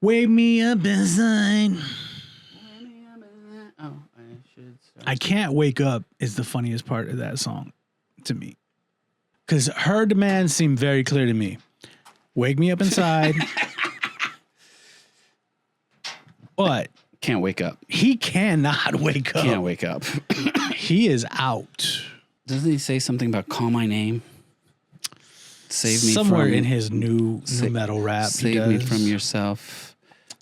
Wake me up inside. Oh, I should start. I can't wake up is the funniest part of that song to me. Because her demands seem very clear to me. Wake me up inside. But Can't wake up. he cannot wake up. Can't wake up. He is out. Doesn't he say something about call my name? Save me Somewhere from in his new metal rap. Save me from yourself.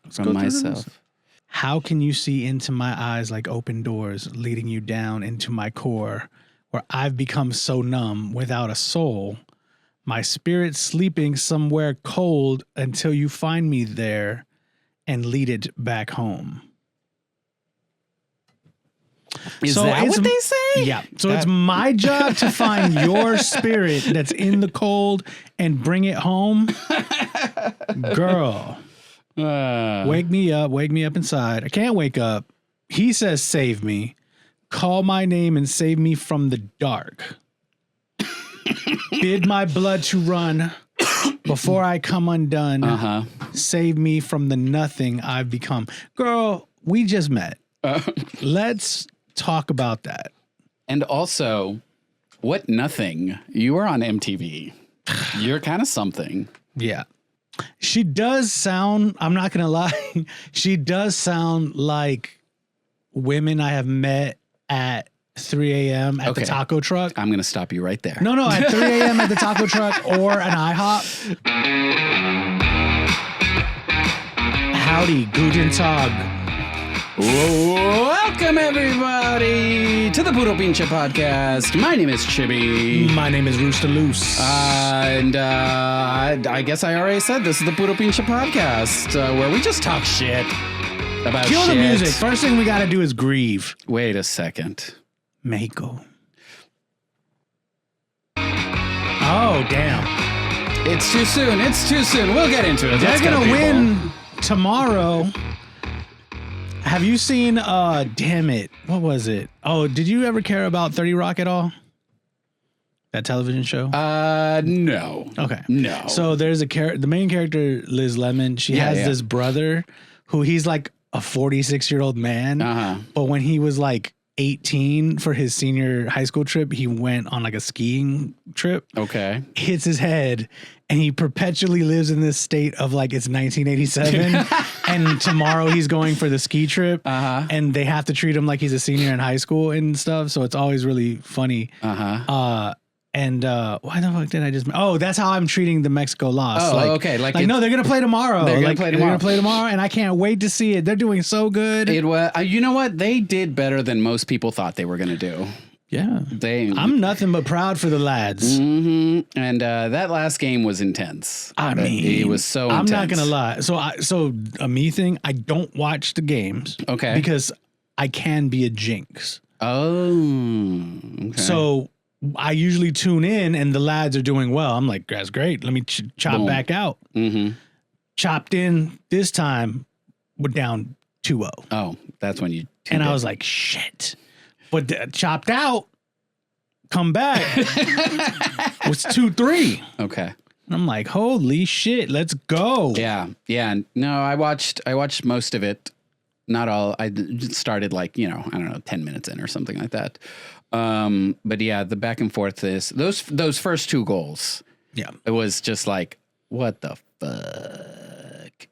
From myself. How can you see into my eyes like open doors, leading you down into my core, where I've become so numb without a soul, my spirit sleeping somewhere cold until you find me there and lead it back home. Is that what they say? Yeah. So it's my job to find your spirit that's in the cold and bring it home. Girl, wake me up inside. I can't wake up. He says, save me. Call my name and save me from the dark. Bid my blood to run before I come undone. Save me from the nothing I've become. Girl, we just met. Let's talk about that. And also, what nothing? You were on MTV. You're kind of something. Yeah. She does sound, I'm not going to lie, she does sound like women I have met at 3 a.m. at the taco truck. I'm going to stop you right there. No, at 3 a.m. at the taco truck or an IHOP. Howdy, guten Tag. Welcome, everybody, to the Puro Pinche Podcast. My name is Chibby. My name is Rooster Loose. And I guess I already said this is the Puro Pinche Podcast, where we just talk shit about Kill shit. the music. First thing we got to do is grieve. Wait a second. Mexico. Oh, damn. It's too soon. We'll get into it. They're going to win tomorrow. Have you seen, damn it, what was it? Oh, did you ever care about 30 Rock at all? That television show? No. Okay. No. So there's the main character, Liz Lemon, she has this brother who he's like a 46-year-old man. But when he was like 18 for his senior high school trip, he went on like a skiing trip. Okay. Hits his head, and he perpetually lives in this state of like it's 1987. And tomorrow he's going for the ski trip, and they have to treat him like he's a senior in high school and stuff. So it's always really funny. And why the fuck did I just? Oh, that's how I'm treating the Mexico loss. Oh, okay. Like no, they're gonna play tomorrow. They're gonna play tomorrow, and I can't wait to see it. They're doing so good. It was. You know what? They did better than most people thought they were gonna do. Yeah, I'm nothing but proud for the lads. And that last game was intense. I mean, it was so intense. I'm not gonna lie. So a me thing. I don't watch the games. Okay. Because I can be a jinx. Oh. Okay. So I usually tune in, and the lads are doing well. I'm like, that's great. Let me chop back out. Chopped in this time. We're down 2-0. Oh, that's when you. And I was like, shit. But chopped out, come back. Was 2-3. Okay. And I'm like, holy shit, let's go. Yeah. No, I watched most of it. Not all. I started like, I don't know, 10 minutes in or something like that. But yeah, the back and forth is those first two goals. Yeah. It was just like, what the fuck?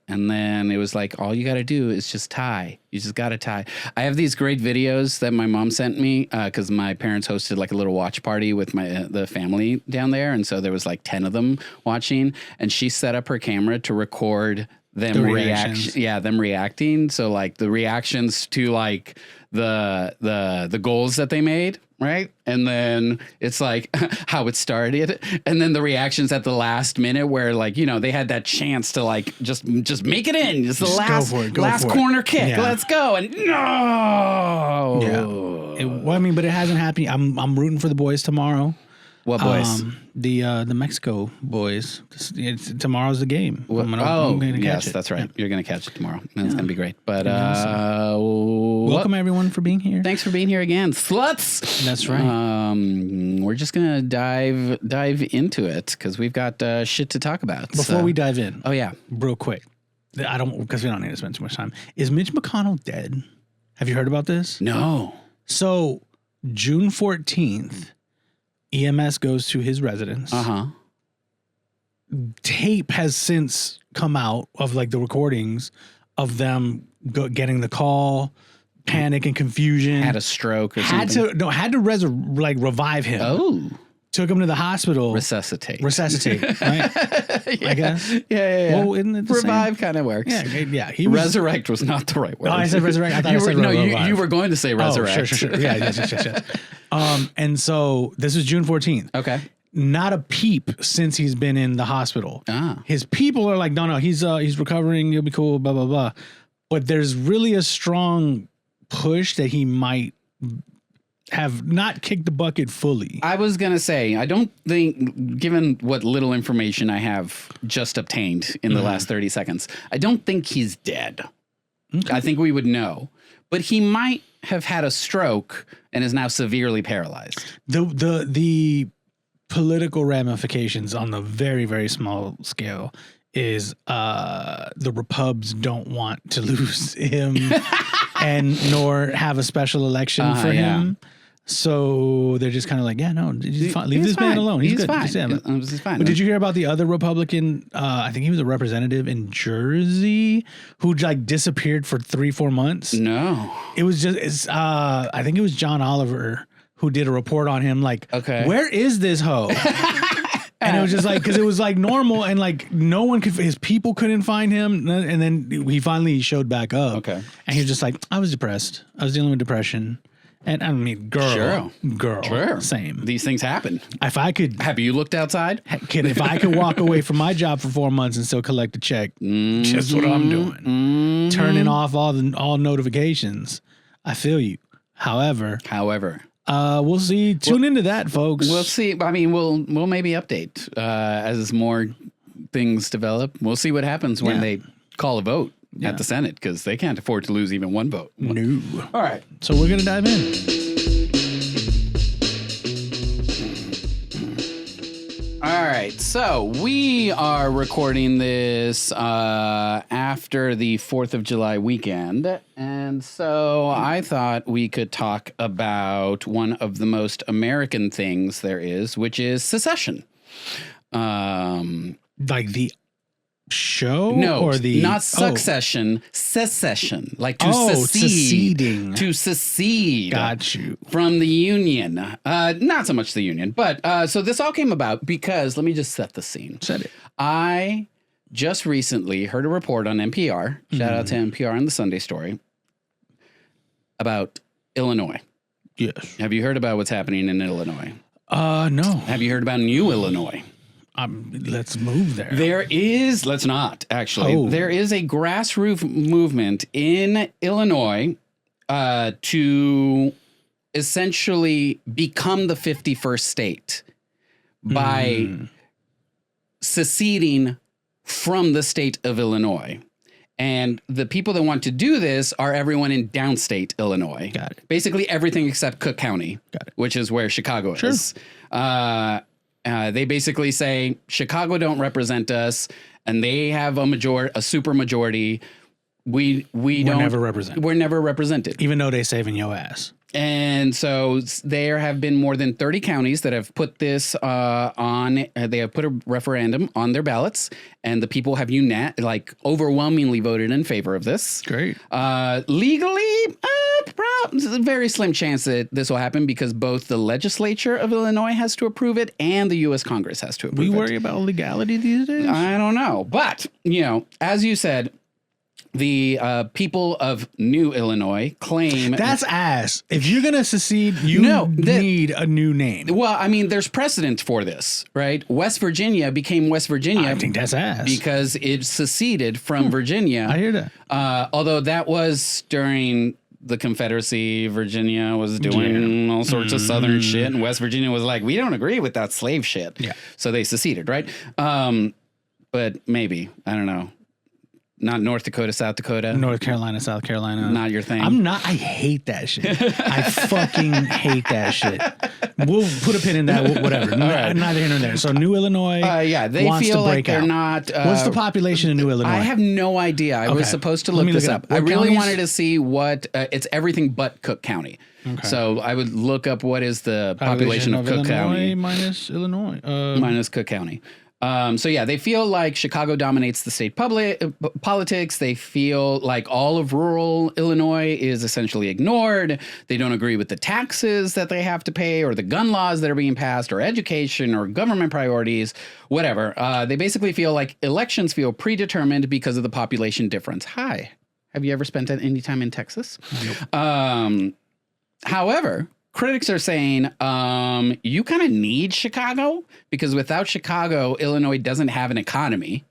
And then it was like, all you got to do is just tie. You just got to tie. I have these great videos that my mom sent me because my parents hosted like a little watch party with the family down there. And so there was like 10 of them watching. And she set up her camera to record them reacting. So like the reactions to like the goals that they made. Right. And then it's like how it started. And then the reactions at the last minute where like, they had that chance to like just make it in. Just the last corner kick. Yeah. Let's go. And no. Yeah. But it hasn't happened. I'm rooting for the boys tomorrow. What boys? The Mexico boys. Tomorrow's the game. I'm gonna catch it. That's right. Yeah. You're going to catch it tomorrow. That's going to be great. But welcome everyone for being here. Thanks for being here again, sluts. That's right. We're just going to dive into it because we've got shit to talk about. Before we dive in. Oh, yeah. Real quick. I don't, because we don't need to spend too much time. Is Mitch McConnell dead? Have you heard about this? No. So June 14th, EMS goes to his residence. Tape has since come out of like the recordings of them getting the call, panic and confusion. Had a stroke or something. Had to revive him. Oh. Took him to the hospital. Resuscitate, right? I guess. Yeah. Well, isn't it the revive kind of works. Yeah. Resurrect was not the right word. Oh, I said resurrect. I thought I said revive. You were going to say resurrect. Oh, sure. Yeah, yes. And so this is June 14th. Okay. Not a peep since he's been in the hospital. His people are like, no, he's recovering. He'll be cool, blah, blah, blah. But there's really a strong push that he might have not kicked the bucket fully. I was going to say, I don't think, given what little information I have just obtained in the last 30 seconds, I don't think he's dead. Okay. I think we would know. But he might have had a stroke and is now severely paralyzed. The political ramifications on the very, very small scale is the Repubs don't want to lose him and nor have a special election for him. So they're just kind of like, yeah, no, leave this man alone. He's good. Fine. He's fine. But did you hear about the other Republican? I think he was a representative in Jersey who like disappeared for 3-4 months. No, it was just I think it was John Oliver who did a report on him. Like, okay, where is this hoe? And it was just like, because it was like normal and like no one could, his people couldn't find him. And then he finally showed back up. Okay. And he was just like, I was depressed. I was dealing with depression. And I mean, girl, same. These things happen. If I could, have you looked outside? If I could walk away from my job for 4 months and still collect a check, just what I'm doing, turning off all notifications. I feel you. However, we'll see. Tune into that, folks. We'll see. I mean, we'll maybe update as more things develop. We'll see what happens when they call a vote. At the Senate, because they can't afford to lose even one vote. No. All right. So we're going to dive in. All right. So we are recording this after the 4th of July weekend. And so I thought we could talk about one of the most American things there is, which is secession. Like the show? No, or not succession, secession, like to seceding. To secede. Got you. From the union. Not so much the union, but so this all came about because, let me just set the scene. Set it. I just recently heard a report on NPR, shout out to NPR and the Sunday Story, about Illinois. Yes. Have you heard about what's happening in Illinois? No. Have you heard about New Illinois? Let's move there. Let's not, actually. Oh. There is a grassroots movement in Illinois to essentially become the 51st state by seceding from the state of Illinois. And the people that want to do this are everyone in downstate Illinois. Got it. Basically everything except Cook County, which is where Chicago is. They basically say Chicago don't represent us, and they have a super majority. We're never represented. We're never represented, even though they saving your ass. And so there have been more than 30 counties that have put this on. They have put a referendum on their ballots, and the people have overwhelmingly voted in favor of this. Great. Legally, there's a very slim chance that this will happen because both the legislature of Illinois has to approve it and the U.S. Congress has to approve it. We worry about legality these days? I don't know. But, as you said, the people of New Illinois claim... That's ass. If you're going to secede, you need a new name. Well, I mean, there's precedent for this, right? West Virginia became West Virginia. I think that's ass. Because it seceded from Virginia. I hear that. Although that was during the Confederacy. Virginia was doing all sorts of Southern shit. And West Virginia was like, we don't agree with that slave shit. Yeah. So they seceded, right? But maybe. I don't know. Not North Dakota, South Dakota. North Carolina, South Carolina. Not your thing. I hate that shit. I fucking hate that shit. We'll put a pin in that, whatever. Right. Neither here nor there. So New Illinois they wants feel to like break they're out. not. What's the population in New Illinois? I have no idea. I was supposed to look this up. I really wanted to see what, it's everything but Cook County. Okay. So I would look up what is the population of Cook County. Minus Illinois. Minus Cook County. So yeah, they feel like Chicago dominates the state politics. They feel like all of rural Illinois is essentially ignored. They don't agree with the taxes that they have to pay or the gun laws that are being passed or education or government priorities, whatever. They basically feel like elections feel predetermined because of the population difference. Hi, have you ever spent any time in Texas? Nope. However, critics are saying you kind of need Chicago because without Chicago, Illinois doesn't have an economy.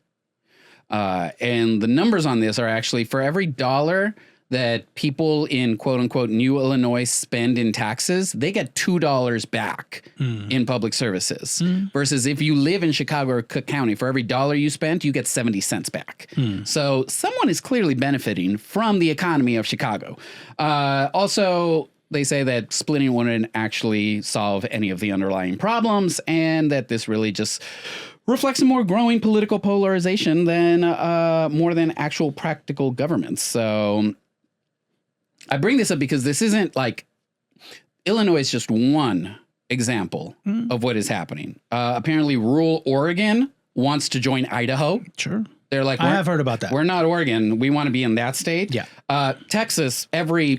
And the numbers on this are actually for every dollar that people in quote unquote New Illinois spend in taxes, they get $2 back in public services versus if you live in Chicago or Cook County, for every dollar you spent, you get 70 cents back. So someone is clearly benefiting from the economy of Chicago. Also, they say that splitting wouldn't actually solve any of the underlying problems and that this really just reflects a more growing political polarization than more than actual practical governments. So I bring this up because this isn't like Illinois is just one example of what is happening. Apparently rural Oregon wants to join Idaho. Sure. They're like, I have heard about that. We're not Oregon. We want to be in that state. Yeah. Texas, every,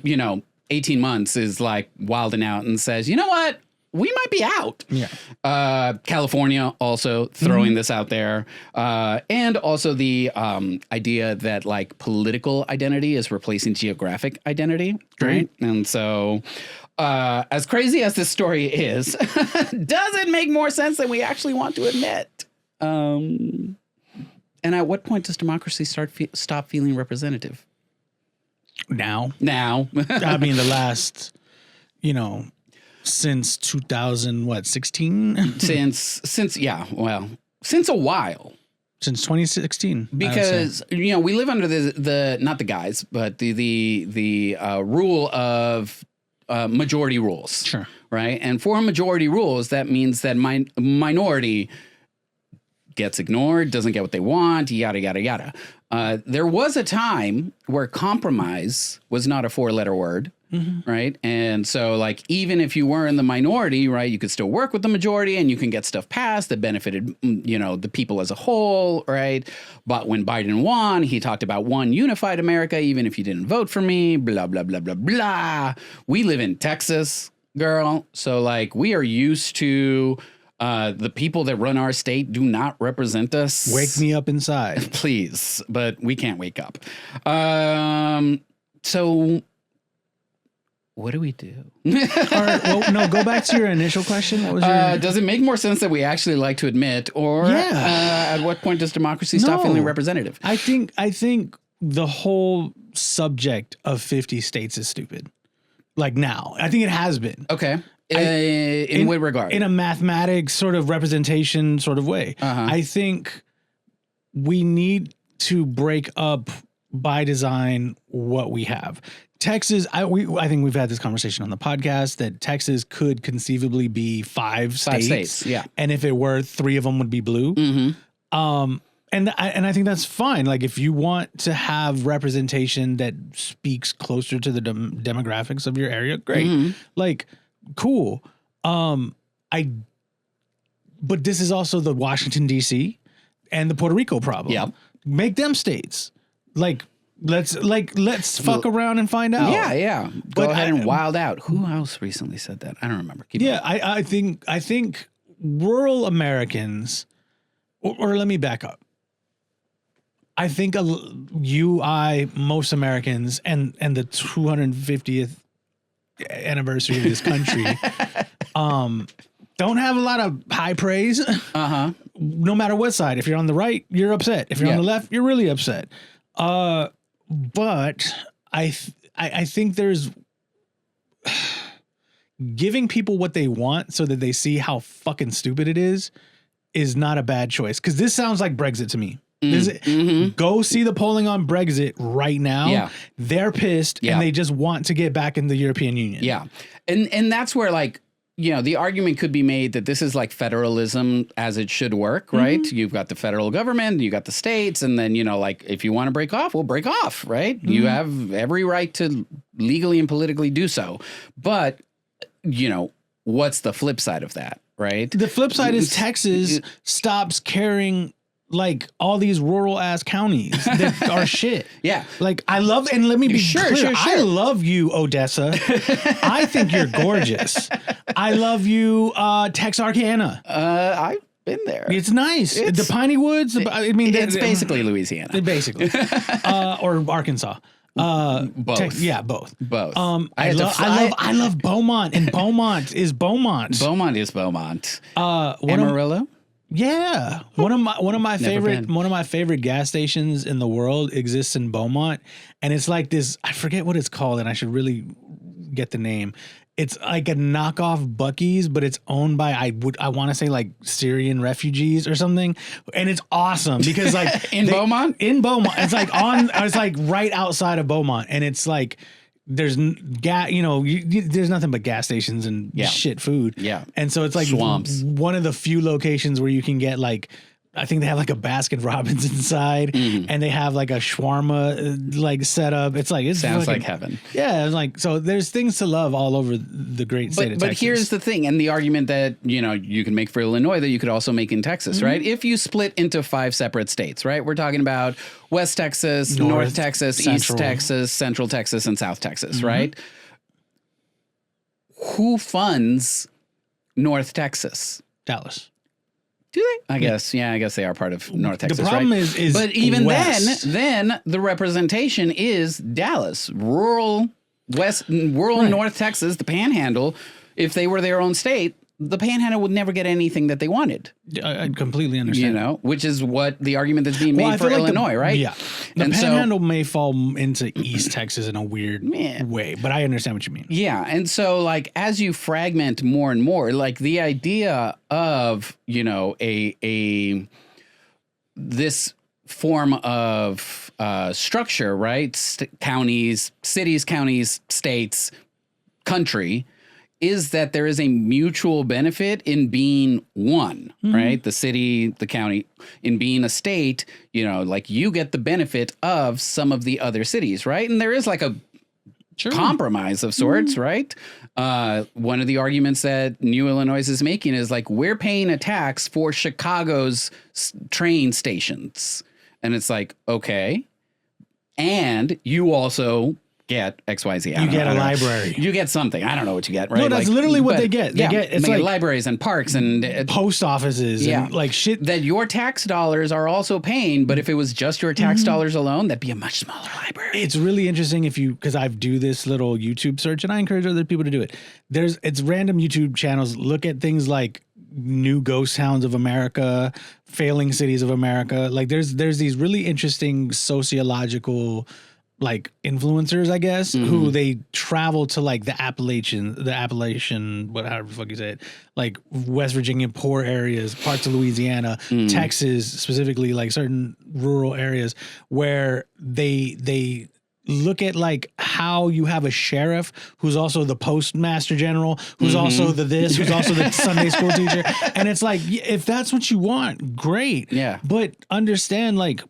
18 months is like wilding out and says, you know what? We might be out. Yeah. California also throwing this out there. And also the idea that like political identity is replacing geographic identity. Right. And so as crazy as this story is, does it make more sense than we actually want to admit? And at what point does democracy stop feeling representative? Now. I mean, the last, since 2016? Since a while. Since 2016. Because, we live under the not the guise, but the rule of majority rules. Sure. Right. And for majority rules, that means that minority gets ignored, doesn't get what they want, yada, yada, yada. There was a time where compromise was not a 4-letter word, right? And so, like, even if you were in the minority, right, you could still work with the majority and you can get stuff passed that benefited, the people as a whole, right? But when Biden won, he talked about one unified America, even if you didn't vote for me, blah, blah, blah, blah, blah. We live in Texas, girl. So, like, we are used to... the people that run our state do not represent us. Wake me up inside. Please, but we can't wake up. So what do we do? All right, well, no, go back to your initial question. What was your... does it make more sense that we actually like to admit, or at what point does democracy stop feeling representative? I think the whole subject of 50 states is stupid. Like now. I think it has been. Okay. In what regard? In a mathematics sort of representation sort of way. I think we need to break up by design what we have. Texas, I think we've had this conversation on the podcast that Texas could conceivably be five states. Yeah. And if it were, 3 of them would be blue. And I think that's fine. Like if you want to have representation that speaks closer to the demographics of your area, great. Like, cool. But this is also the Washington, D.C. and the Puerto Rico problem. Yep. Make them states. Let's fuck around and find out. Yeah. Go ahead and wild out. Who else recently said that? I don't remember. I think rural Americans, or let me back up. I think most Americans and the 250th anniversary of this country don't have a lot of high praise. No matter what side. If you're on the right, you're upset. If you're on the left, you're really upset. But I think there's giving people what they want so that they see how fucking stupid it is not a bad choice. Because this sounds like Brexit to me. Go see the polling on Brexit right now. Yeah. They're pissed and they just want to get back in the European Union. Yeah. And that's where like, you know, the argument could be made that this is like federalism as it should work, right? You've got the federal government, you got the states, and then, you know, like if you want to break off, we'll break off, right? You have every right to legally and politically do so. But, you know, what's the flip side of that, right? The flip side is Texas stops caring like all these rural ass counties that are shit. Yeah. Like I love, and let me be clear. Sure. I love you, Odessa. I think you're gorgeous. I love you, Texarkana. I've been there. It's nice. The Piney Woods. I mean, it's basically Louisiana. Basically. Or Arkansas. Both. Both. Both. I love Beaumont, and Beaumont is Beaumont. Beaumont is Beaumont. Amarillo? Yeah. One of my favorite gas stations in the world exists in Beaumont, and it's like this, I forget what it's called and I should really get the name. It's like a knockoff Buc-ee's, but it's owned by I want to say like Syrian refugees or something, and it's awesome because like Beaumont, it's like it's like right outside of Beaumont, and it's like there's there's nothing but gas stations and shit food, and so it's like swamps. One of the few locations where you can get like, I think they have like a Baskin Robbins inside, and they have like a shawarma like setup. It's like sounds like heaven. Yeah, it's like, so there's things to love all over the great state of Texas. But here's the thing, and the argument that you can make for Illinois that you could also make in Texas, right? If you split into 5 separate states, right? We're talking about West Texas, North Texas, Central. East Texas, Central Texas, and South Texas, right? Who funds North Texas? Dallas. Do they? I guess they are part of North Texas. The problem right? is but even West. then the representation is Dallas, rural North Texas, the Panhandle. If they were their own state, the Panhandle would never get anything that they wanted. I completely understand. Which is what the argument that's being made for Illinois, right? Yeah. The Panhandle may fall into East Texas in a weird way, but I understand what you mean. Yeah. And so like as you fragment more and more, like the idea of, this form of structure, right? Counties, cities, counties, states, country, is that there is a mutual benefit in being one, right? The city, the county, in being a state, like you get the benefit of some of the other cities, right? And there is like a compromise of sorts, right? One of the arguments that New Illinois is making is like, we're paying a tax for Chicago's train stations. And it's like, okay. And you also get XYZ. You get a library. You get something. I don't know what you get, right? No, that's literally what they get. They get like libraries and parks and post offices and like shit that your tax dollars are also paying. But if it was just your tax dollars alone, that'd be a much smaller library. It's really interesting because I do this little YouTube search, and I encourage other people to do it. It's random YouTube channels. Look at things like new ghost towns of America, failing cities of America. Like there's these really interesting sociological like influencers, I guess, who they travel to like the Appalachian, whatever the fuck you say it, like West Virginia, poor areas, parts of Louisiana, Texas, specifically like certain rural areas where they look at like how you have a sheriff who's also the postmaster general, who's also who's also the Sunday school teacher. And it's like, if that's what you want, great. Yeah. But understand like,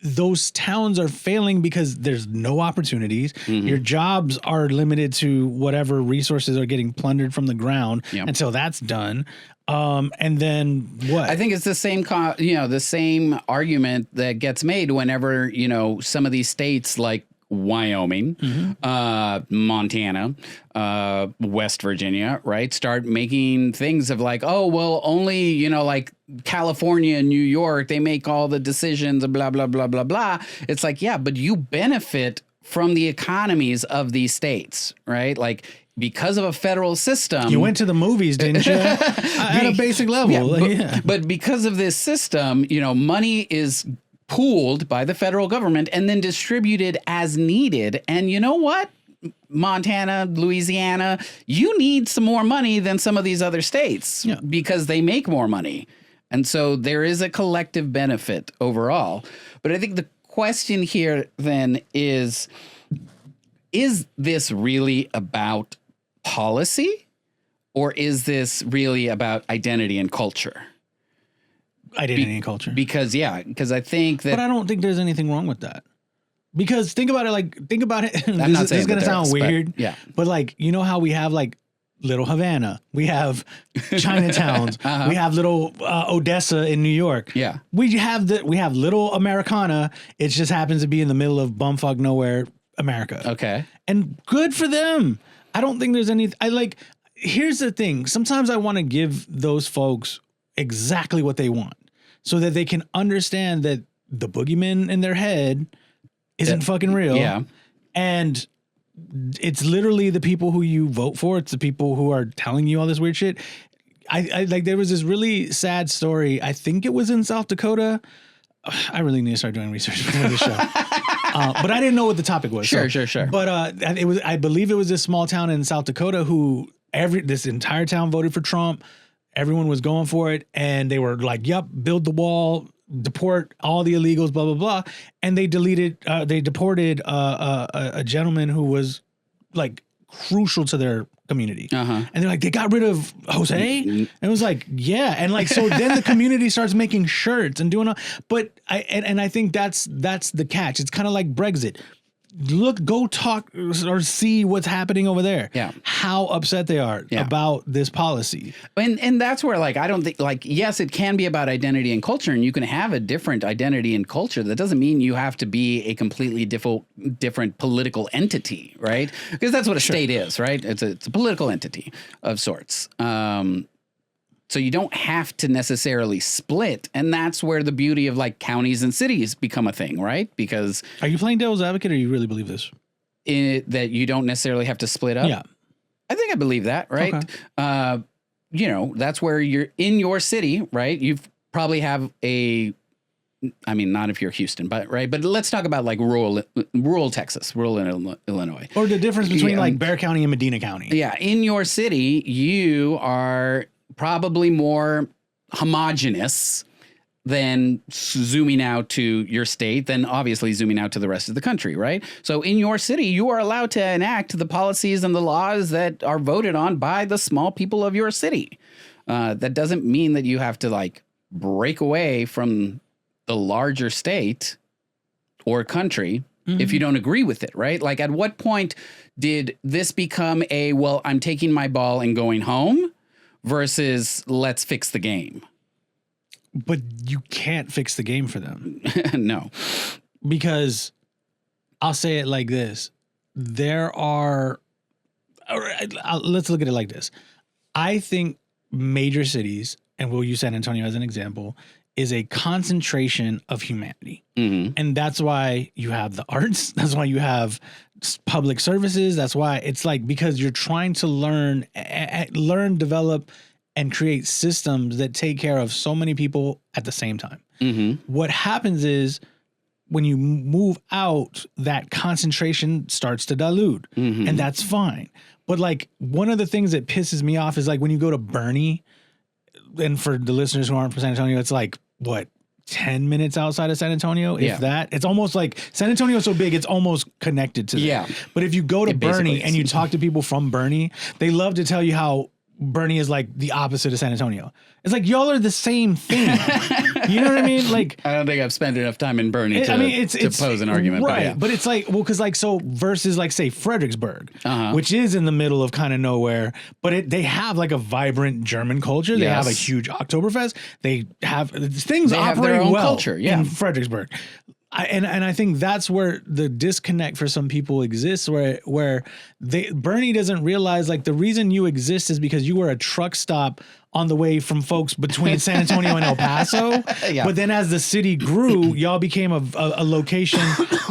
those towns are failing because there's no opportunities. Your jobs are limited to whatever resources are getting plundered from the ground until that's done. And then what? I think it's the same, the same argument that gets made whenever, some of these states like Wyoming, Montana, West Virginia, right, start making things of like, oh, well, only, like California and New York, they make all the decisions and blah, blah, blah, blah, blah. It's like, yeah, but you benefit from the economies of these states, right? Like, because of a federal system. You went to the movies, didn't you? At a basic level. But because of this system, money is pooled by the federal government and then distributed as needed. And you know what? Montana, Louisiana, you need some more money than some of these other states because they make more money. And so there is a collective benefit overall. But I think the question here then is this really about policy, or is this really about identity and culture? Identity and culture. Because I think that... But I don't think there's anything wrong with that. Because think about it. I'm not saying this is going to sound weird. But, yeah. But like, you know how we have like Little Havana, we have Chinatowns, we have little Odessa in New York. Yeah. We have Little Americana. It just happens to be in the middle of bumfuck nowhere, America. Okay. And good for them. I don't think there's any, here's the thing. Sometimes I want to give those folks exactly what they want so that they can understand that the boogeyman in their head isn't fucking real. Yeah. And it's literally the people who you vote for. It's the people who are telling you all this weird shit. I like, there was this really sad story. I think it was in South Dakota. I really need to start doing research for the show. But I didn't know what the topic was. Sure. But I believe it was this small town in South Dakota who this entire town voted for Trump. Everyone was going for it. And they were like, yep, build the wall, deport all the illegals, blah, blah, blah. And they deported a gentleman who was like crucial to their community. And they're like, they got rid of Jose? And it was like, yeah. And like, so then the community starts making shirts and doing, but I think that's the catch. It's kind of like Brexit. Go talk or see what's happening over there. Yeah. How upset they are about this policy. And that's where, like, I don't think, like, yes, it can be about identity and culture, and you can have a different identity and culture. That doesn't mean you have to be a completely different political entity, right? Because that's what a state is, right? It's a political entity of sorts. So you don't have to necessarily split. And that's where the beauty of like counties and cities become a thing, right? Because... Are you playing devil's advocate, or you really believe this? That you don't necessarily have to split up? Yeah. I think I believe that, right? Okay. That's where you're in your city, right? You probably have not if you're Houston, but right. But let's talk about like rural Texas, rural Illinois. Or the difference between like Bexar County and Medina County. Yeah. In your city, you are probably more homogenous than zooming out to your state, then obviously zooming out to the rest of the country, right? So in your city, you are allowed to enact the policies and the laws that are voted on by the small people of your city. That doesn't mean that you have to like break away from the larger state or country if you don't agree with it, right? Like, at what point did this become I'm taking my ball and going home versus let's fix the game? But you can't fix the game for them. No. Because I'll say it like this. Let's look at it like this. I think major cities, and we'll use San Antonio as an example, is a concentration of humanity. And that's why you have the arts. That's why you have public services. That's why it's like, because you're trying to learn, develop, and create systems that take care of so many people at the same time. What happens is when you move out, that concentration starts to dilute, and that's fine. But like, one of the things that pisses me off is like when you go to Bernie, and for the listeners who aren't from San Antonio, it's like, what, 10 minutes outside of San Antonio, if that. It's almost like San Antonio is so big, it's almost connected to that. But if you go to Bernie and you talk to people from Bernie, they love to tell you how Bernie is like the opposite of San Antonio. It's like, y'all are the same thing. You know what I mean? Like, I don't think I've spent enough time in Bernie to pose an argument. Right. But it's like, well, because like, so versus like, say, Fredericksburg, which is in the middle of kind of nowhere, but they have like a vibrant German culture. They have a huge Oktoberfest. They have things operate their own well culture, in Fredericksburg. And I think that's where the disconnect for some people exists, where Bernie doesn't realize like the reason you exist is because you were a truck stop on the way from folks between San Antonio and El Paso. But then as the city grew, y'all became a location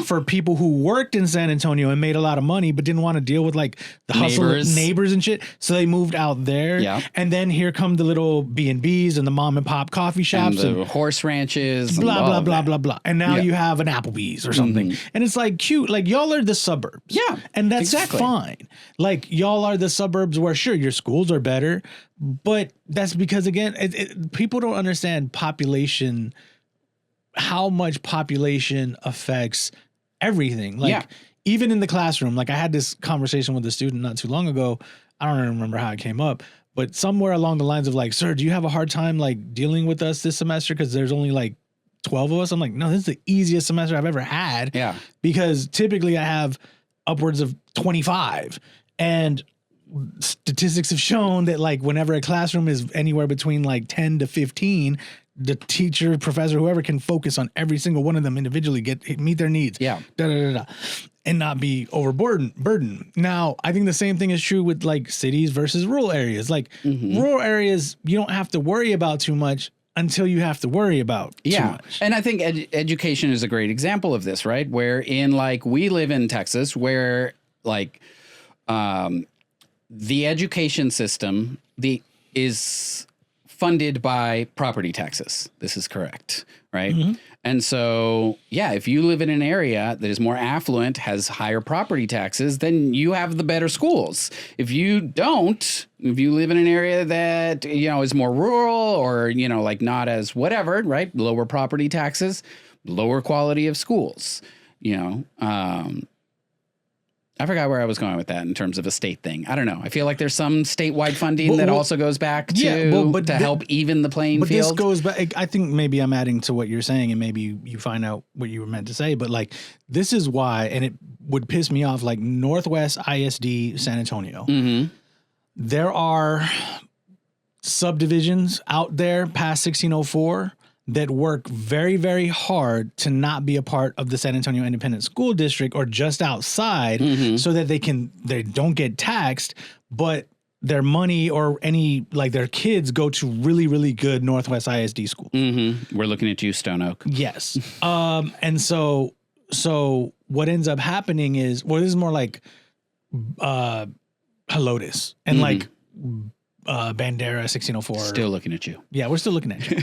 for people who worked in San Antonio and made a lot of money, but didn't want to deal with like the hustle of neighbors and shit. So they moved out there. And then here come the little B&Bs and the mom and pop coffee shops. And the horse ranches. Blah, blah, blah, blah, blah. And now you have an Applebee's or something. And it's like cute. Like, y'all are the suburbs. And that's fine. Like, y'all are the suburbs where, sure, your schools are better, But that's because, again, people don't understand population, how much population affects everything. Like, even in the classroom, like I had this conversation with a student not too long ago. I don't even remember how it came up, but somewhere along the lines of like, sir, do you have a hard time like dealing with us this semester? Because there's only like 12 of us. I'm like, no, this is the easiest semester I've ever had. Yeah. Because typically I have upwards of 25. And statistics have shown that like whenever a classroom is anywhere between like 10 to 15, the teacher, professor, whoever can focus on every single one of them individually, meet their needs. Yeah. And not be overburdened. Now, I think the same thing is true with like cities versus rural areas. Like rural areas, you don't have to worry about too much until you have to worry about too much. And I think education is a great example of this, right? Where in like, we live in Texas where like the education system is funded by property taxes. This is correct, right? And so, yeah, if you live in an area that is more affluent, has higher property taxes, then you have the better schools. If you don't, if you live in an area that, you know, is more rural or, you know, like not as whatever, right? Lower property taxes, lower quality of schools, you know, I forgot where I was going with that in terms of a state thing. I don't know. I feel like there's some statewide funding that also goes back to help even the playing field. This goes back. I think maybe I'm adding to what you're saying, and maybe you find out what you were meant to say. But like, this is why, and it would piss me off. Like Northwest ISD San Antonio, there are subdivisions out there past 1604 that work very, very hard to not be a part of the San Antonio Independent School District or just outside so that they don't get taxed, but their money or any, like their kids go to really, really good Northwest ISD schools. We're looking at you, Stone Oak. Yes. And so what ends up happening is, well, this is more like Helotes and like Bandera 1604. Still looking at you. Yeah, we're still looking at you.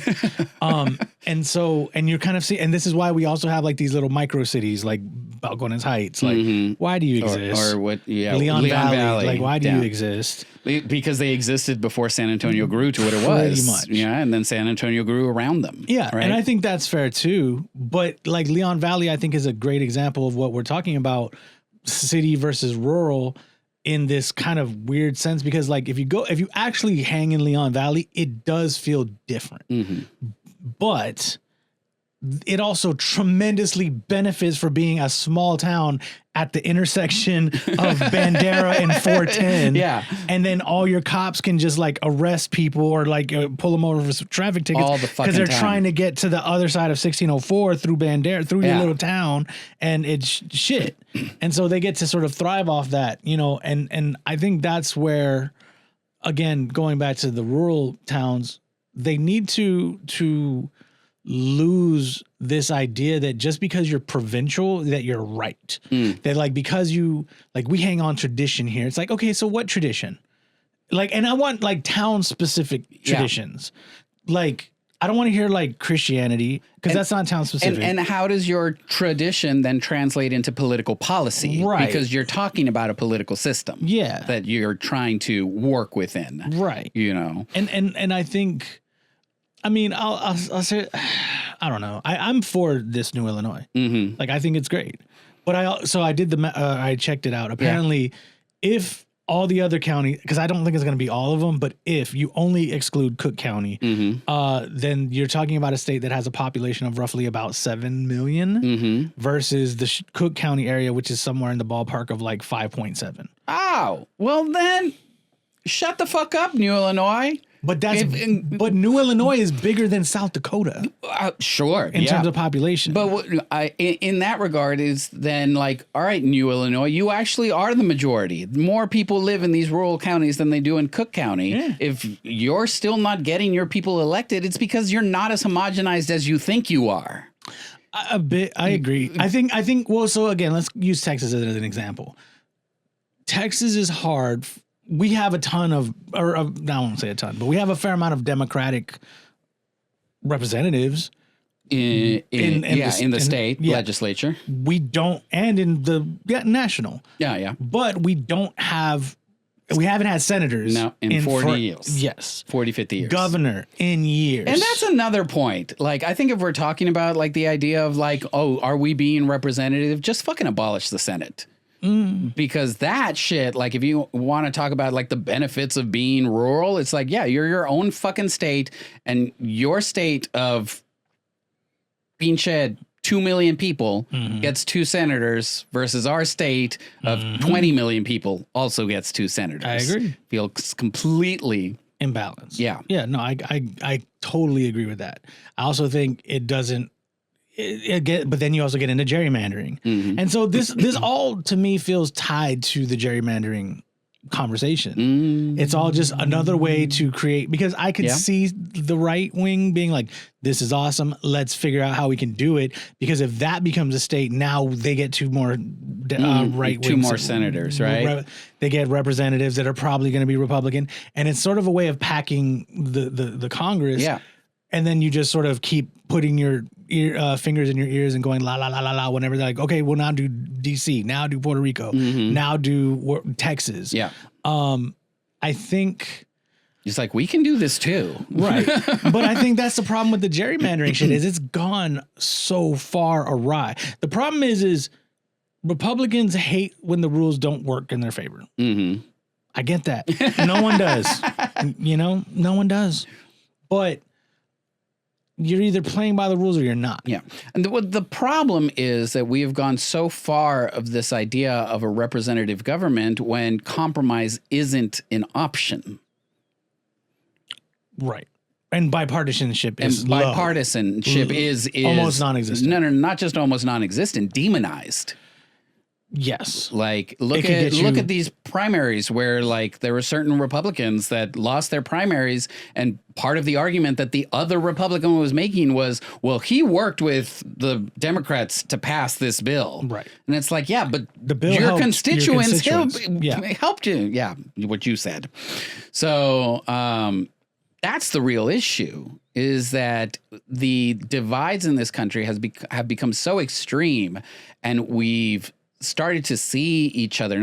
And you're kind of seeing, and this is why we also have like these little micro cities like Balcones Heights. Like, why do you exist? Or what? Yeah, Leon Valley. Like, why do you exist? Because they existed before San Antonio grew to what it was. Pretty much. Yeah, and then San Antonio grew around them. Yeah, right? And I think that's fair too. But like Leon Valley, I think is a great example of what we're talking about, city versus rural, in this kind of weird sense, because like if you actually hang in Leon Valley, it does feel different. But it also tremendously benefits for being a small town at the intersection of Bandera and 410. Yeah. And then all your cops can just like arrest people or like pull them over for some traffic tickets all the fucking because they're time. trying to get to the other side of 1604 through Bandera, through your little town, and it's shit. And so they get to sort of thrive off that, you know, and I think that's where, again, going back to the rural towns, they need to lose this idea that just because you're provincial that you're right. That like because you like we hang on tradition here. It's like, okay, so what tradition? Like, and I want like town specific traditions. Like I don't want to hear like Christianity because that's not town specific. And how does your tradition then translate into political policy? Right. Because you're talking about a political system. Yeah. That you're trying to work within. Right. You know. And I think, I mean, I'll say, I don't know. I'm for this new Illinois. Like, I think it's great. But I did I checked it out. Apparently, if all the other counties, because I don't think it's going to be all of them, but if you only exclude Cook County, then you're talking about a state that has a population of roughly about 7 million versus the Cook County area, which is somewhere in the ballpark of like 5.7. Oh, well then, shut the fuck up, New Illinois. But but New Illinois is bigger than South Dakota. Sure. In terms of population. But in that regard is then like, all right, New Illinois, you actually are the majority. More people live in these rural counties than they do in Cook County. Yeah. If you're still not getting your people elected, it's because you're not as homogenized as you think you are. A bit. I agree. I think, well, so again, let's use Texas as an example. Texas is hard. We have a ton of, or I won't say a ton, but we have a fair amount of Democratic representatives in the state legislature. We don't, and in the national. Yeah. But we don't have We haven't had senators. No, in 40 years. Yes. 40, 50 years. Governor in years. And that's another point. Like, I think if we're talking about like the idea of like, oh, are we being representative? Just fucking abolish the Senate. Because that shit, like if you want to talk about like the benefits of being rural, it's like, yeah, you're your own fucking state, and your state of being shed 2 million people gets 2 senators versus our state of 20 million people also gets 2 senators. I agree. Feels completely imbalanced. Yeah. Yeah. No, I totally agree with that. I also think it doesn't. But then you also get into gerrymandering, and so this all to me feels tied to the gerrymandering conversation. It's all just another way to create, because I could see the right wing being like, this is awesome, let's figure out how we can do it, because if that becomes a state, now they get 2 more right wing, 2 more senators, right? They get representatives that are probably going to be Republican, and it's sort of a way of packing the Congress. Yeah. And then you just sort of keep putting your fingers in your ears and going la la la la la whenever they're like, okay, well now do DC, now do Puerto Rico, now do Texas. Yeah. I think it's like, we can do this too. Right. But I think that's the problem with the gerrymandering shit, is it's gone so far awry. The problem is Republicans hate when the rules don't work in their favor. I get that. No one does. No one does. But you're either playing by the rules or you're not. Yeah. And the problem is that we have gone so far of this idea of a representative government when compromise isn't an option. Right. And bipartisanship is low. Bipartisanship is almost non-existent. No, not just almost non-existent, demonized. Yes. Like look at these primaries where like there were certain Republicans that lost their primaries, and part of the argument that the other Republican was making was, well, he worked with the Democrats to pass this bill. Right. And it's like, yeah, but the bill your helped constituents helped you. Yeah, what you said. So that's the real issue, is that the divides in this country have become so extreme, and we've started to see each other,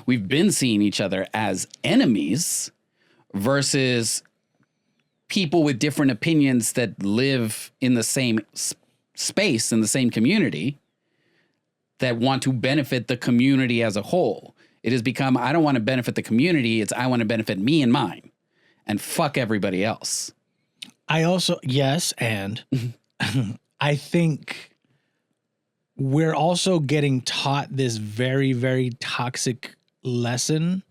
we've been seeing each other as enemies versus people with different opinions that live in the same space, in the same community, that want to benefit the community as a whole. It has become, I don't want to benefit the community, it's I want to benefit me and mine, and fuck everybody else. I also, yes, and I think we're also getting taught this very, very toxic lesson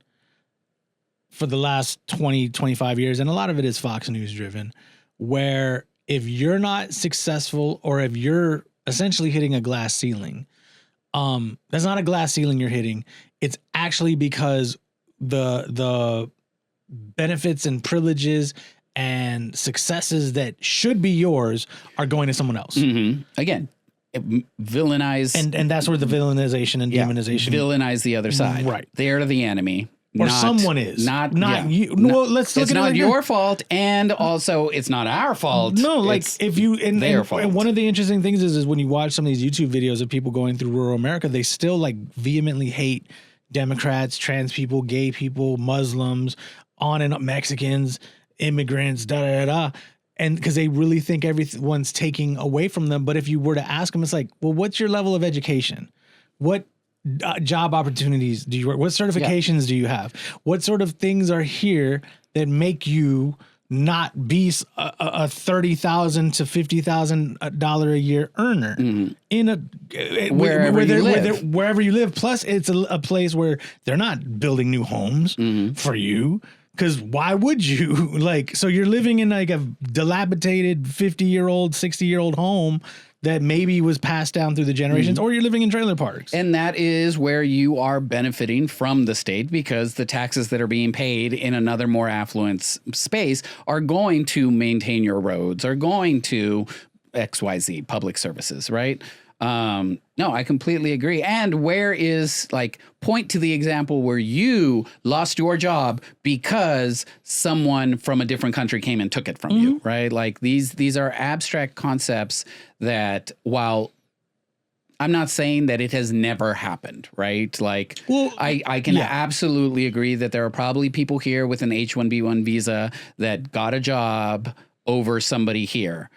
for the last 20, 25 years. And a lot of it is Fox News driven, where if you're not successful, or if you're essentially hitting a glass ceiling, that's not a glass ceiling you're hitting. It's actually because the benefits and privileges and successes that should be yours are going to someone else. Again, villainize, and that's where the villainization and demonization villainize the other side. Right. They're the enemy. Or someone is. Not you. No, well, let's look it's at it not like your fault, and also it's not our fault. No, like it's if you their fault. And one of the interesting things is when you watch some of these YouTube videos of people going through rural America, they still like vehemently hate Democrats, trans people, gay people, Muslims, on and up, Mexicans, immigrants, da. And because they really think everyone's taking away from them. But if you were to ask them, it's like, well, what's your level of education? What job opportunities do you work? What certifications do you have? What sort of things are here that make you not be a $30,000 to $50,000 a year earner in wherever you live? Plus, it's a place where they're not building new homes for you. Because why would you? Like, so you're living in like a dilapidated 50-year-old, 60-year-old home that maybe was passed down through the generations, or you're living in trailer parks. And that is where you are benefiting from the state, because the taxes that are being paid in another more affluent space are going to maintain your roads, are going to XYZ public services, right? No, I completely agree. And where is, like, point to the example where you lost your job because someone from a different country came and took it from you, right? Like these are abstract concepts that, while I'm not saying that it has never happened, right? Like, Well, I can absolutely agree that there are probably people here with an H-1B1 visa that got a job over somebody here,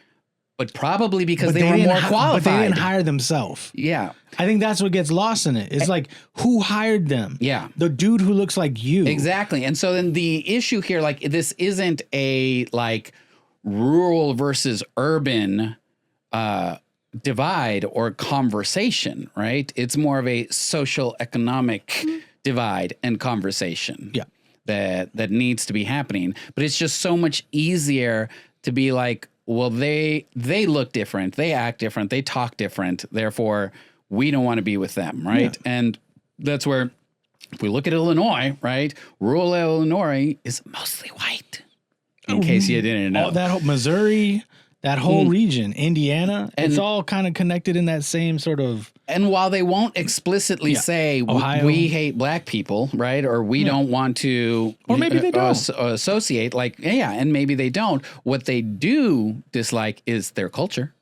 but probably because they were more qualified. But they didn't hire themselves. Yeah. I think that's what gets lost in it. It's like, who hired them? Yeah. The dude who looks like you. Exactly. And so then the issue here, like, this isn't a like rural versus urban divide or conversation, right? It's more of a social economic divide and conversation. Yeah. That needs to be happening. But it's just so much easier to be like, well, they look different, they act different, they talk different, therefore we don't want to be with them, right? Yeah. And that's where, if we look at Illinois, right, rural Illinois is mostly white, in case you didn't know. That whole Missouri, that whole region, Indiana, and it's all kind of connected in that same sort of... And while they won't explicitly say, we hate black people, right, or we don't want to... Or maybe they don't. Associate, like, and maybe they don't. What they do dislike is their culture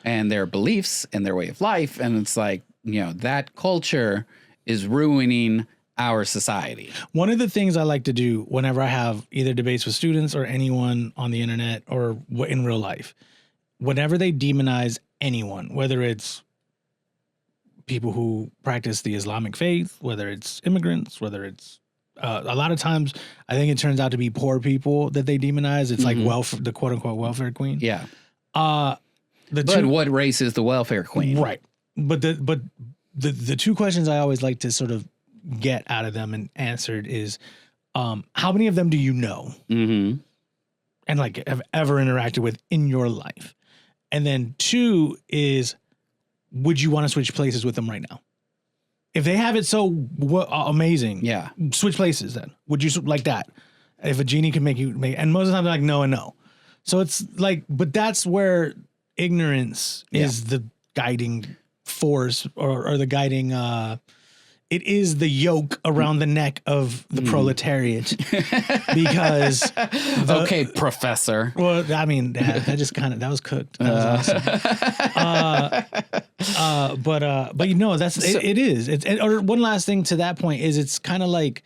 and their beliefs and their way of life. And it's like, that culture is ruining our society. One of the things I like to do whenever I have either debates with students or anyone on the internet or in real life, whenever they demonize anyone, whether it's people who practice the Islamic faith, whether it's immigrants, whether it's a lot of times, I think it turns out to be poor people that they demonize. It's like the quote unquote welfare queen. Yeah. But what race is the welfare queen? Right. But the two questions I always like to sort of get out of them and answered is, how many of them do you know? Mm-hmm. And like have ever interacted with in your life? And then two is, would you want to switch places with them right now? If they have it so amazing, switch places then. Would you like that? If a genie can make you make, and most of the time they're like no and no. So it's like, but that's where ignorance is the guiding force or the guiding, it is the yoke around the neck of the proletariat because okay, professor. Well, I mean, that just that was cooked. That was awesome. But that's so, it is. Or one last thing to that point is it's kind of like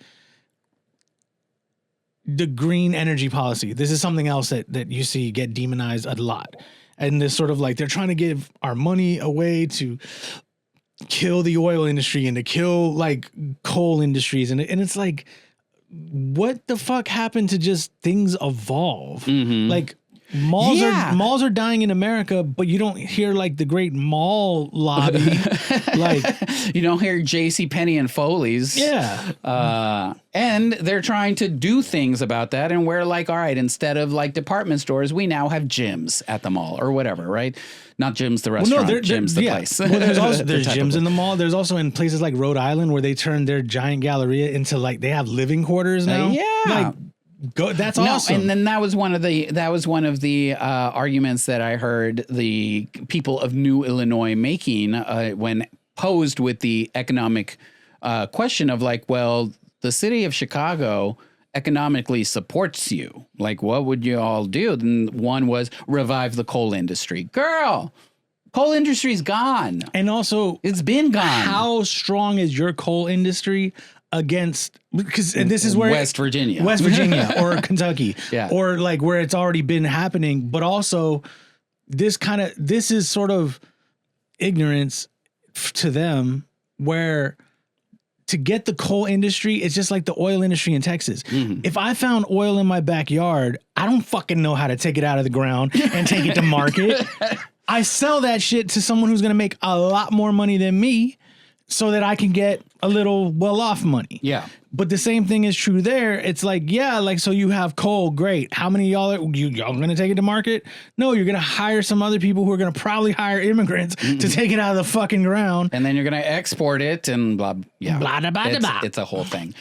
the green energy policy. This is something else that you see get demonized a lot. And this sort of like they're trying to give our money away to kill the oil industry and to kill like coal industries. And it's like, what the fuck happened to just things evolve? Mm-hmm. Like malls are dying in America, but you don't hear like the great mall lobby. Like you don't hear JCPenney and Foley's. Yeah. And they're trying to do things about that. And we're like, all right, instead of like department stores, we now have gyms at the mall or whatever, right? Not gyms, the restaurant, gyms, the place. Well, there's also gyms in the mall. There's also in places like Rhode Island where they turned their giant galleria into like they have living quarters now. Like, that's awesome. And then that was one of the arguments that I heard the people of New Illinois making when posed with the economic question of like, well, the city of Chicago economically supports you. Like, what would you all do? Then one was revive the coal industry. Girl, coal industry's gone. And also, it's been gone. How strong is your coal industry against, because this is where West Virginia or Kentucky, or like where it's already been happening. But also this is sort of ignorance to them, where to get the coal industry, it's just like the oil industry in Texas. Mm-hmm. If I found oil in my backyard, I don't fucking know how to take it out of the ground and take it to market. I sell that shit to someone who's going to make a lot more money than me, so that I can get a little well-off money. Yeah. But the same thing is true there. It's like, so you have coal, great. How many y'all going to take it to market? No, you're going to hire some other people who are going to probably hire immigrants to take it out of the fucking ground. And then you're going to export it and blah, yeah. Blah, blah, blah, blah. It's a whole thing.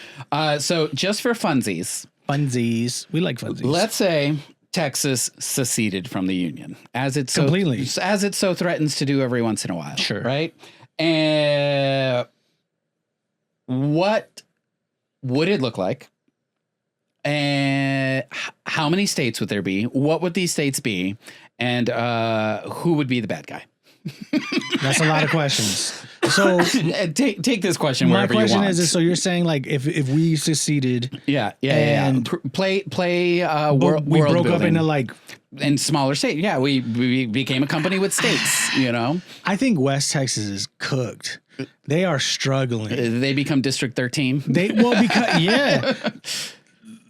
So just for funsies. We like funsies. Let's say Texas seceded from the Union, as it so threatens to do every once in a while. Sure. Right? And what would it look like? And how many states would there be? What would these states be? And who would be the bad guy? That's a lot of questions. So take this question. My wherever question you want. is, so you're saying like if we seceded, yeah. Play world we broke building. up into like in smaller states. Yeah, we became a company with states. I think West Texas is cooked. They are struggling. They become District 13. Because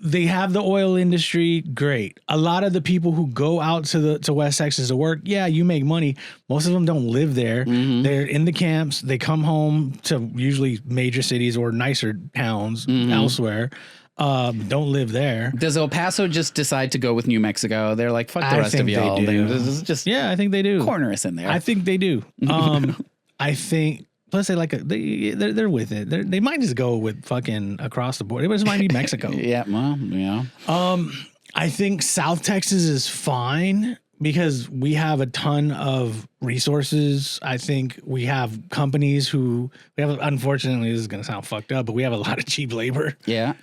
they have the oil industry. Great. A lot of the people who go out to West Texas to work, you make money. Most of them don't live there. Mm-hmm. They're in the camps. They come home to usually major cities or nicer towns elsewhere. Don't live there. Does El Paso just decide to go with New Mexico? They're like, fuck the rest of y'all. I think they do. Corner us in there. I think they do. I think. Plus, they're with it. They might just go with fucking across the board. It just might be Mexico. I think South Texas is fine because we have a ton of resources. I think we have companies unfortunately, this is going to sound fucked up, but we have a lot of cheap labor. Yeah.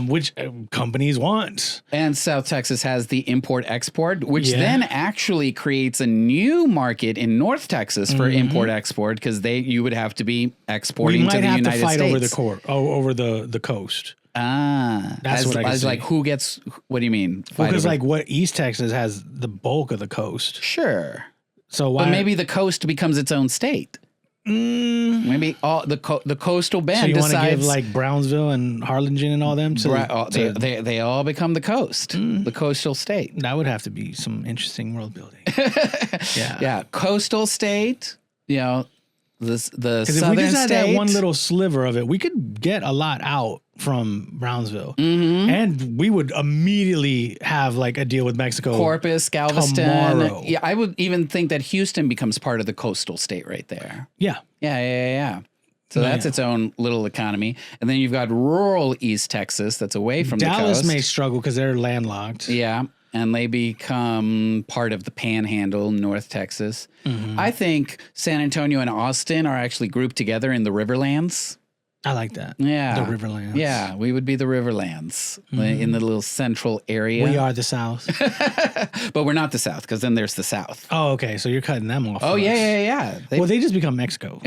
Which companies want. And South Texas has the import-export, which then actually creates a new market in North Texas for import-export because you would have to be exporting to the United States. We might have to fight over the coast. That's what I can see. Like who gets, what do you mean? Because what East Texas has the bulk of the coast. Sure. So but maybe the coast becomes its own state. Maybe all the coastal bend. So you want to give like Brownsville and Harlingen and all them they all become the coast, the coastal state. That would have to be some interesting world building. Yeah, coastal state. The southern if we just had state, that one little sliver of it, we could get a lot out from Brownsville, and we would immediately have like a deal with Mexico. Corpus, Galveston. Tomorrow. Yeah, I would even think that Houston becomes part of the coastal state right there. Yeah. So that's its own little economy, and then you've got rural East Texas that's away from Dallas the coast. May struggle because they're landlocked. Yeah. And they become part of the Panhandle, North Texas. I think San Antonio and Austin are actually grouped together in the Riverlands. I like that. Yeah. The Riverlands. Yeah, we would be the Riverlands in the little central area. We are the South. But we're not the South because then there's the South. Oh, okay. So you're cutting them off. Oh, yeah. They just become Mexico.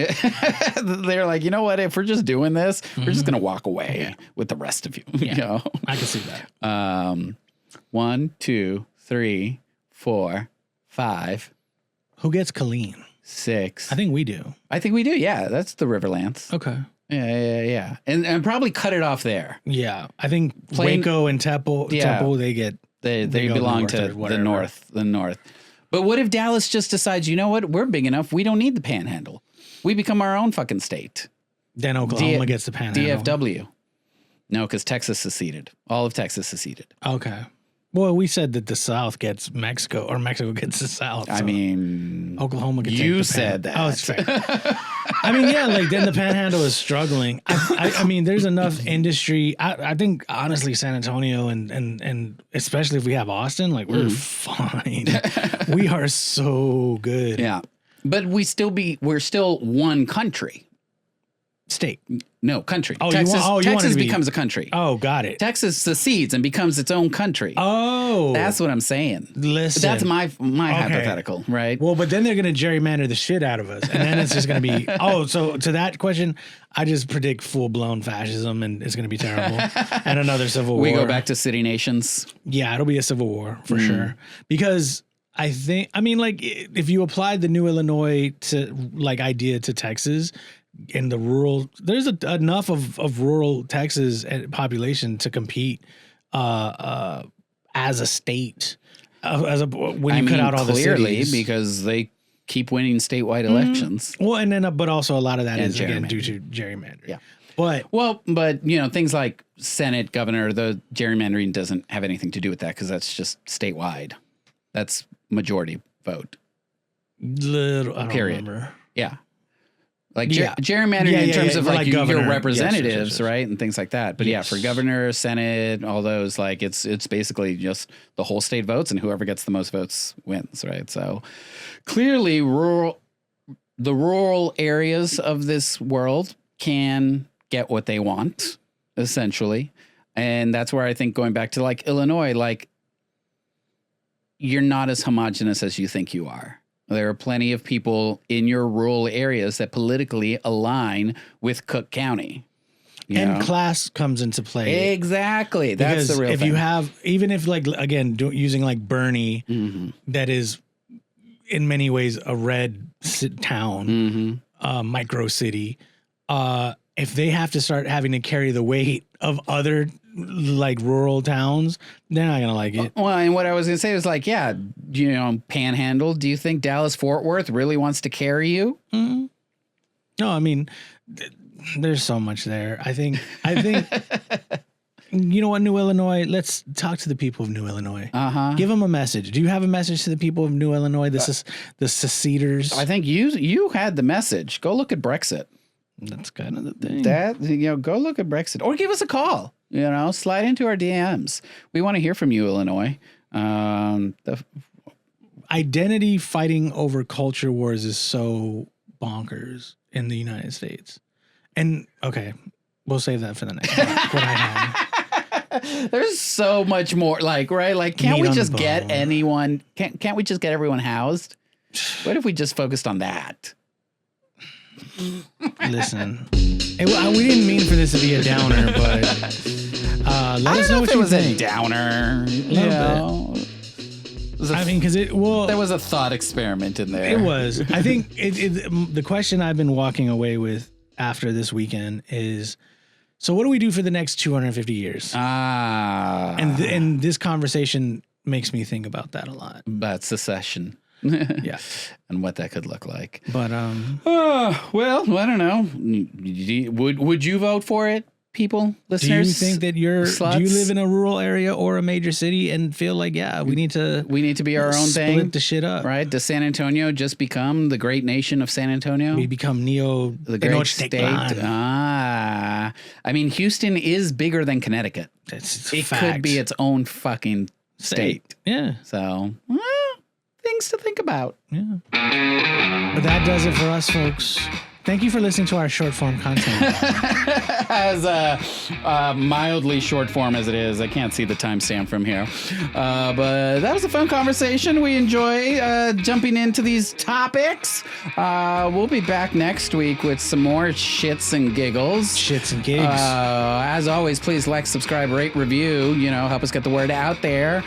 They're like, you know what? If we're just doing this, we're just going to walk away with the rest of you. Yeah. I can see that. 1, 2, 3, 4, 5. Who gets Killeen? 6. I think we do. Yeah, that's the Riverlands. Okay. Yeah. And probably cut it off there. Yeah. I think Waco and Temple, they belong to the north. But what if Dallas just decides, you know what? We're big enough. We don't need the Panhandle. We become our own fucking state. Then Oklahoma gets the Panhandle. DFW. No, because Texas seceded. All of Texas seceded. Okay. Well, we said that the South gets Mexico, or Mexico gets the South. I mean, Oklahoma gets you said that. Oh, it's fair. I mean, yeah, like then the Panhandle is struggling. I mean, there's enough industry. I think honestly, San Antonio and especially if we have Austin, like we're fine. We are so good. Yeah, but we're still one country. State. No, country. Oh, Texas becomes a country. Oh, got it. Texas secedes and becomes its own country. Oh. That's what I'm saying. Listen. That's my hypothetical, right? Well, but then they're going to gerrymander the shit out of us. And then it's just going to be, so to that question, I just predict full-blown fascism and it's going to be terrible. And another civil war. We go back to city nations. Yeah, it'll be a civil war for sure. Because if you applied the new Illinois idea to Texas, in the rural, there's enough of rural Texas population to compete as a state. When you cut out all the cities, because they keep winning statewide elections. Well, and then but also a lot of that is again due to gerrymandering. Yeah. But things like Senate, governor, the gerrymandering doesn't have anything to do with that because that's just statewide. That's majority vote. I don't remember. Yeah. Like gerrymandering in terms of like your representatives, right? And things like that. But for governor, Senate, all those, like it's basically just the whole state votes and whoever gets the most votes wins, right? So clearly the rural areas of this world can get what they want, essentially. And that's where I think going back to like Illinois, like you're not as homogenous as you think you are. There are plenty of people in your rural areas that politically align with Cook County. And class comes into play. Exactly. That's the real if thing. you have, even if like, again, using like Bernie, that is in many ways a red town, micro city, if they have to start having to carry the weight of other like rural towns, they're not going to like it. Well, and what I was going to say was like, yeah, you know, Panhandle, do you think Dallas-Fort Worth really wants to carry you? No, I mean... There's so much there. I think, you know what, New Illinois, let's talk to the people of New Illinois. Give them a message. Do you have a message to the people of New Illinois? This is the seceders. I think you had the message. Go look at Brexit. That's kind of the thing. Go look at Brexit or give us a call, slide into our DMs. We want to hear from you, Illinois. Identity fighting over culture wars is so bonkers in the United States. And okay, we'll save that for the next one. What I have. There's so much more, like, right? Like, can't we just get anyone? Can't we just get everyone housed? What if we just focused on that? Listen, we didn't mean for this to be a downer, but let us know what you think. A downer. I mean, because there was a thought experiment in there. It was. I think the question I've been walking away with after this weekend is, so what do we do for the next 250 years? And this conversation makes me think about that a lot. About secession. Yeah. And what that could look like. But well, I don't know. Would you vote for it, people, listeners? Do you think that do you live in a rural area or a major city and feel like, we need to be our own thing? Split the shit up. Right? Does San Antonio just become the great nation of San Antonio? We become the great state. I mean, Houston is bigger than Connecticut. It could be its own fucking state. Yeah. So, things to think about. Yeah. But that does it for us, folks. Thank you for listening to our short form content. As mildly short form as it is, I can't see the timestamp from here. But that was a fun conversation. We enjoy jumping into these topics. We'll be back next week with some more shits and giggles. Shits and gigs. As always, please like, subscribe, rate, review. Help us get the word out there.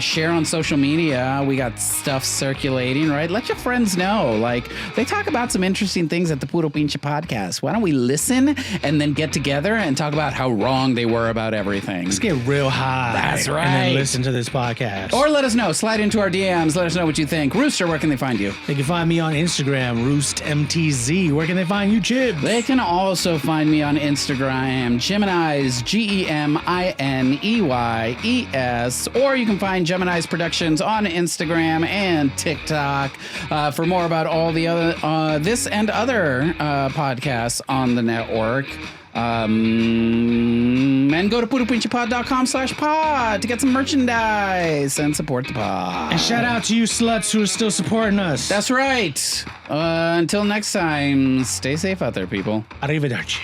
Share on social media. We got stuff circulating, right? Let your friends know. Like, they talk about some interesting things at the Puro Pinche podcast. Why don't we listen and then get together and talk about how wrong they were about everything? Let's get real high. That's right. And then listen to this podcast. Or let us know. Slide into our DMs. Let us know what you think. Rooster, where can they find you? They can find me on Instagram, RoostMTZ. Where can they find you, Chib? They can also find me on Instagram, Gemini's, GEMINEYES. Or you can find Gemini's Productions on Instagram and TikTok. For more about all the other this and other podcasts on the network. And go to putopinchapod.com/pod to get some merchandise and support the pod. And shout out to you sluts who are still supporting us. That's right. Until next time, stay safe out there, people. Arrivederci.